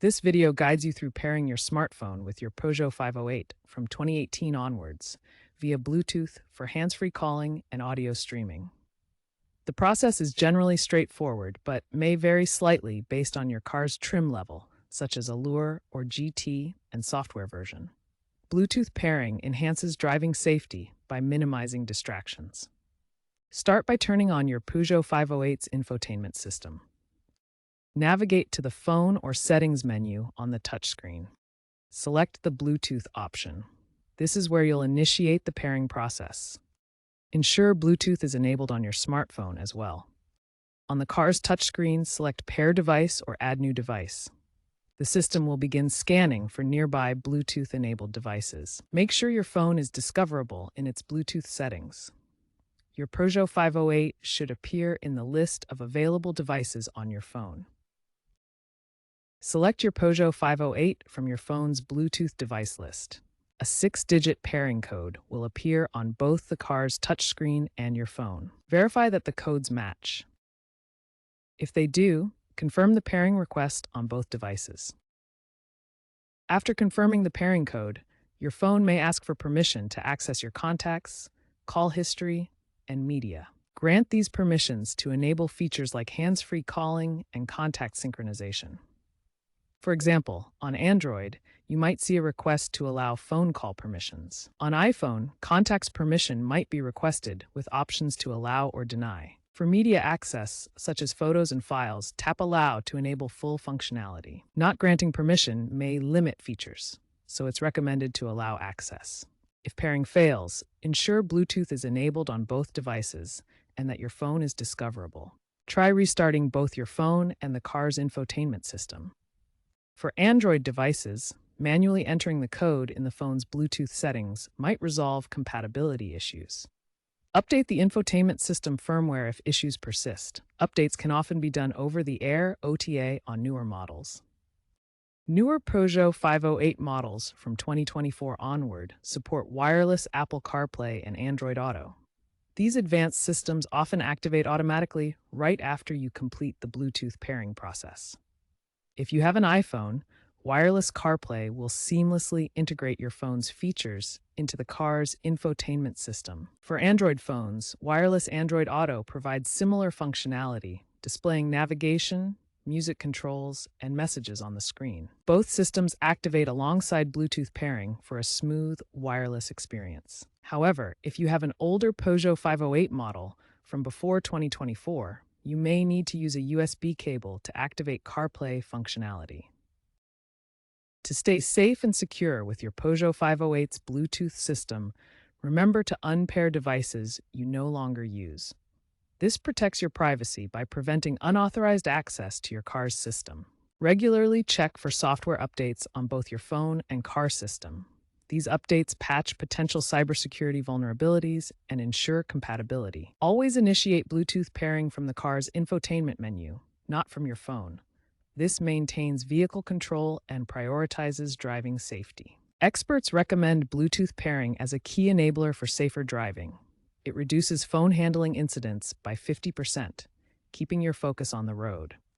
This video guides you through pairing your smartphone with your Peugeot 508 from 2018 onwards via Bluetooth for hands-free calling and audio streaming. The process is generally straightforward, but may vary slightly based on your car's trim level, such as Allure or GT and software version. Bluetooth pairing enhances driving safety by minimizing distractions. Start by turning on your Peugeot 508's infotainment system. Navigate to the Phone or Settings menu on the touchscreen. Select the Bluetooth option. This is where you'll initiate the pairing process. Ensure Bluetooth is enabled on your smartphone as well. On the car's touchscreen, select Pair Device or Add New Device. The system will begin scanning for nearby Bluetooth-enabled devices. Make sure your phone is discoverable in its Bluetooth settings. Your Peugeot 508 should appear in the list of available devices on your phone. Select your Peugeot 508 from your phone's Bluetooth device list. A 6-digit pairing code will appear on both the car's touchscreen and your phone. Verify that the codes match. If they do, confirm the pairing request on both devices. After confirming the pairing code, your phone may ask for permission to access your contacts, call history, and media. Grant these permissions to enable features like hands-free calling and contact synchronization. For example, on Android, you might see a request to allow phone call permissions. On iPhone, contacts permission might be requested with options to allow or deny. For media access, such as photos and files, tap Allow to enable full functionality. Not granting permission may limit features, so it's recommended to allow access. If pairing fails, ensure Bluetooth is enabled on both devices and that your phone is discoverable. Try restarting both your phone and the car's infotainment system. For Android devices, manually entering the code in the phone's Bluetooth settings might resolve compatibility issues. Update the infotainment system firmware if issues persist. Updates can often be done over the air OTA on newer models. Newer Peugeot 508 models from 2024 onward support wireless Apple CarPlay and Android Auto. These advanced systems often activate automatically right after you complete the Bluetooth pairing process. If you have an iPhone, wireless CarPlay will seamlessly integrate your phone's features into the car's infotainment system. For Android phones, wireless Android Auto provides similar functionality, displaying navigation, music controls, and messages on the screen. Both systems activate alongside Bluetooth pairing for a smooth, wireless experience. However, if you have an older Peugeot 508 model from before 2024, you may need to use a USB cable to activate CarPlay functionality. To stay safe and secure with your Peugeot 508's Bluetooth system, remember to unpair devices you no longer use. This protects your privacy by preventing unauthorized access to your car's system. Regularly check for software updates on both your phone and car system. These updates patch potential cybersecurity vulnerabilities and ensure compatibility. Always initiate Bluetooth pairing from the car's infotainment menu, not from your phone. This maintains vehicle control and prioritizes driving safety. Experts recommend Bluetooth pairing as a key enabler for safer driving. It reduces phone handling incidents by 50%, keeping your focus on the road.